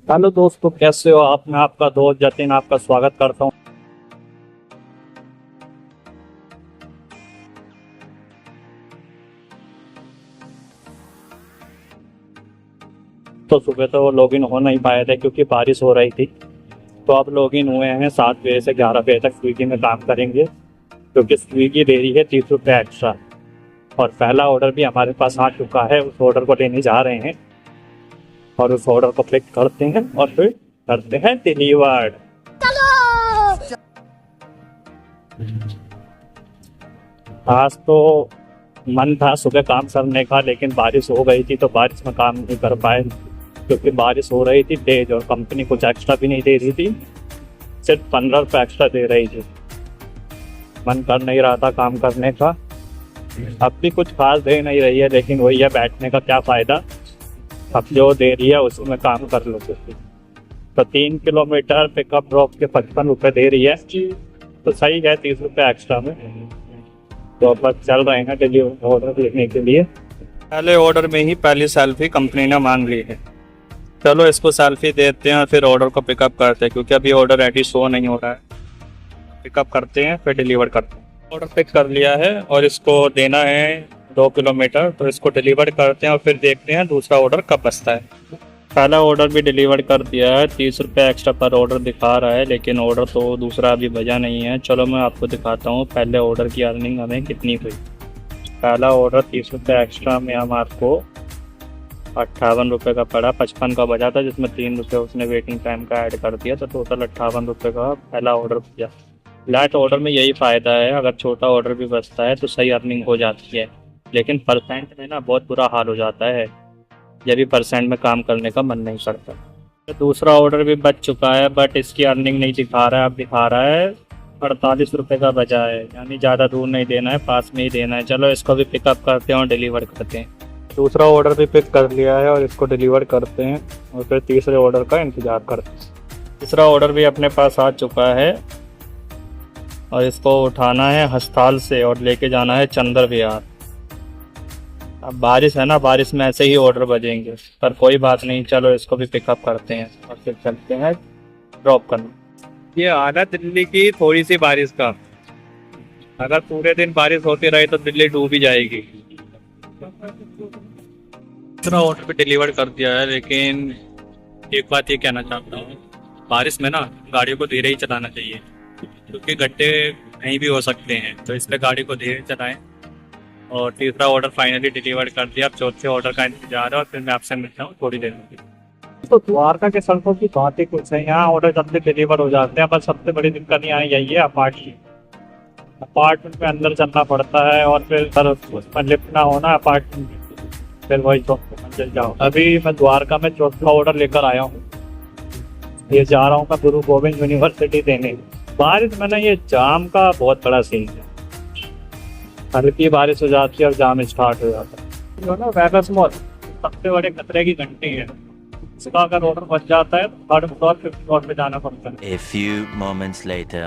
Hello दोस्तों, कैसे हो आप? मैं आपका दोस्त जतिन आपका स्वागत करता हूँ। तो सुबह तो लॉगिन हो नहीं पाए थे क्योंकि बारिश हो रही थी। तो अब लॉगिन हुए हैं, 7 बजे से 11 बजे तक स्विगी में काम करेंगे क्योंकि स्विगी दे रही है 30 रुपये एक्स्ट्रा। और पहला ऑर्डर भी हमारे पास आ चुका है, उस ऑर्डर को लेने जा रहे हैं और उस ऑर्डर को क्लिक करते हैं और फिर करते हैं डिलीवर्ड। आज तो मन था सुबह काम करने का, लेकिन बारिश हो गई थी तो बारिश में काम नहीं कर पाए क्योंकि बारिश हो रही थी तेज और कंपनी कुछ एक्स्ट्रा भी नहीं दे रही थी, सिर्फ 15 रुपये एक्स्ट्रा दे रही थी। मन कर नहीं रहा था काम करने का। अब भी कुछ खास दे नहीं रही है, लेकिन वही है, बैठने का क्या फ़ायदा। अब जो दे रही है उसी में काम कर लो। तो 3 किलोमीटर पिकअप ड्रॉप के 55 रुपये दे रही है, तो सही है 30 रुपये एक्स्ट्रा में। तो अब बस चल रहे हैं डिलीवरी ऑर्डर लेने के लिए। पहले ऑर्डर में ही पहली सेल्फी कंपनी ने मांग ली है। चलो इसको सेल्फी देते हैं फिर ऑर्डर को पिकअप करते हैं, क्योंकि अभी ऑर्डर रेडी शो नहीं हो रहा है। पिकअप करते हैं फिर डिलीवर करते हैं। ऑर्डर पिक कर लिया है और इसको देना है 2 किलोमीटर, तो इसको डिलीवर करते हैं और फिर देखते हैं दूसरा ऑर्डर कब बचता है। पहला ऑर्डर भी डिलीवर कर दिया है, 30 रुपये एक्स्ट्रा पर ऑर्डर दिखा रहा है, लेकिन ऑर्डर तो दूसरा अभी बजा नहीं है। चलो मैं आपको दिखाता हूँ पहले ऑर्डर की अर्निंग हमें कितनी हुई। पहला ऑर्डर 30 रुपये एक्स्ट्रा में हम आपको 58 रुपये का पड़ा, 55 का बजा था जिसमें 3 रुपये उसने वेटिंग टाइम का ऐड कर दिया, तो टोटल 58 रुपये का पहला ऑर्डर बचा। फ्लैट ऑर्डर में यही फ़ायदा है, अगर छोटा ऑर्डर भी बचता है तो सही अर्निंग हो जाती है, लेकिन परसेंट में ना बहुत बुरा हाल हो जाता है जब भी परसेंट में काम करने का मन नहीं करता। तो दूसरा ऑर्डर भी बच चुका है, बट इसकी अर्निंग नहीं दिखा रहा है। अब दिखा रहा है 48 रुपये का बचा है, यानी ज़्यादा दूर नहीं देना है, पास में ही देना है। चलो इसको भी पिकअप करते हैं और डिलीवर करते हैं। दूसरा ऑर्डर भी पिक कर लिया है और इसको डिलीवर करते हैं और फिर तीसरे ऑर्डर का इंतज़ार करते हैं। तीसरा ऑर्डर भी अपने पास आ चुका है और इसको उठाना है हस्ताल से और लेके जाना है चंदर विहार। अब बारिश है ना, बारिश में ऐसे ही ऑर्डर बजेंगे, पर कोई बात नहीं, चलो इसको भी पिकअप करते हैं और फिर चलते हैं ड्रॉप करना। ये आना दिल्ली की थोड़ी सी बारिश का, अगर पूरे दिन बारिश होती रही तो दिल्ली डूब ही जाएगी। दूसरा ऑर्डर भी डिलीवर कर दिया है, लेकिन एक बात ये कहना चाहता हूँ, बारिश में ना गाड़ी को धीरे ही चलाना चाहिए क्योंकि गड्ढे कहीं भी हो सकते हैं, तो इसलिए गाड़ी को धीरे चलाएं। और तीसरा ऑर्डर फाइनली डिलीवर कर दिया, अब चौथे ऑर्डर का इंतजार है और फिर मैं आपसे मिलता हूँ थोड़ी देर में। तो द्वारका के सड़कों की बात ही कुछ है, यहाँ ऑर्डर जल्दी डिलीवर हो जाते हैं, बस सबसे बड़ी दिक्कत यहाँ यही है अपार्टमेंट में अंदर चलना पड़ता है और फिर उसमें लिफ्ट ना होना अपार्टमेंट, फिर वही चौथे मंजिल जाओ। अभी मैं द्वारका में चौथा ऑर्डर लेकर आया हूँ, ये जा रहा हूँ मैं गुरु गोविंद यूनिवर्सिटी देने। बारिश में ना ये जाम का बहुत बड़ा सीन है, हल्की बारिश हो जाती है और जाम स्टार्ट हो जाता है। जो ना वेगस मॉल सबसे बड़े खतरे की घंटी है, इसका अगर ऑर्डर बच जाता है तो 3rd फ्लोर 5th फ्लोर पे जाना पड़ता है। A few moments later.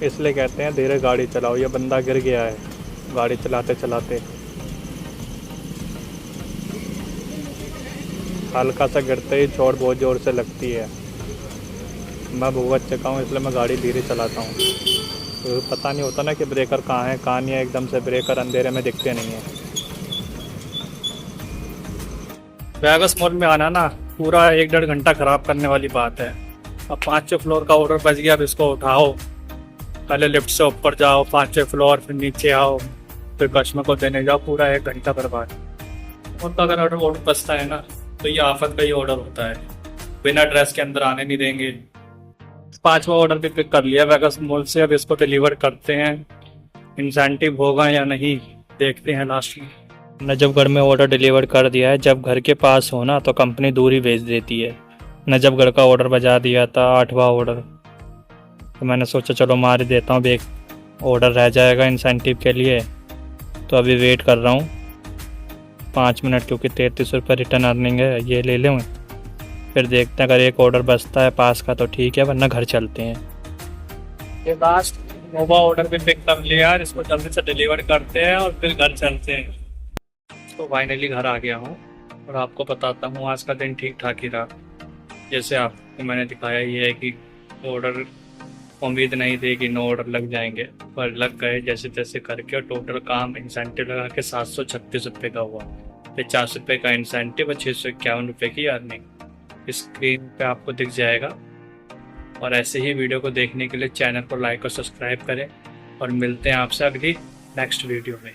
इसलिए कहते हैं धीरे गाड़ी चलाओ। ये बंदा गिर गया है गाड़ी चलाते चलाते, हल्का सा गिरते ही चोट बहुत ज़ोर से लगती है। मैं भुगत चुका हूँ, इसलिए मैं गाड़ी धीरे चलाता हूँ। तो पता नहीं होता ना कि ब्रेकर कहाँ है कहाँ नहीं है, एकदम से ब्रेकर अंधेरे में दिखते नहीं है। वेगस मॉल में आना ना पूरा 1-1.5 घंटा ख़राब करने वाली बात है। अब 5वें फ्लोर का ऑर्डर बच गया, अब इसको उठाओ, पहले लिफ्ट से ऊपर जाओ 5वें फ्लोर, फिर नीचे आओ, फिर कस्टमर को देने जाओ, पूरा 1 घंटा बर्बाद। और तो अगर ऑर्डर बचता है ना तो ये आफत का ही ऑर्डर होता है, बिना ड्रेस के अंदर आने नहीं देंगे। 5वां ऑर्डर भी पिक कर लिया वेगस मॉल से, अब इसको डिलीवर करते हैं। इंसेंटिव होगा या नहीं देखते हैं लास्ट में। नजफगढ़ में ऑर्डर डिलीवर कर दिया है। जब घर के पास हो ना तो कंपनी दूरी भेज देती है। नजफगढ़ का ऑर्डर बजा दिया था 8वां ऑर्डर, तो मैंने सोचा चलो मार ही देता हूँ, एक ऑर्डर रह जाएगा इंसेंटिव के लिए। तो अभी वेट कर रहा हूँ 5 मिनट, क्योंकि 33 रुपये रिटर्न अर्निंग है, ये ले लूँ फिर देखते हैं। अगर एक ऑर्डर बचता है पास का तो ठीक है, वरना घर चलते हैं। ये लास्ट नोवा ऑर्डर भी पिक कर लिया, इसको जल्दी से डिलीवर करते हैं और फिर घर चलते हैं। तो फाइनली घर आ गया हूँ और आपको बताता हूँ आज का दिन ठीक ठाक ही रहा। जैसे आपको मैंने दिखाया, ये है कि ऑर्डर उम्मीद नहीं थी कि 9 ऑर्डर लग जाएंगे, पर लग गए जैसे तैसे करके। और टोटल काम इंसेंटिव लगा के 736 रुपये का हुआ। 50 रुपये का इंसेंटिव और 651 रुपये की अर्निंग स्क्रीन पे आपको दिख जाएगा। और ऐसे ही वीडियो को देखने के लिए चैनल को लाइक और सब्सक्राइब करें, और मिलते हैं आपसे अगली नेक्स्ट वीडियो में।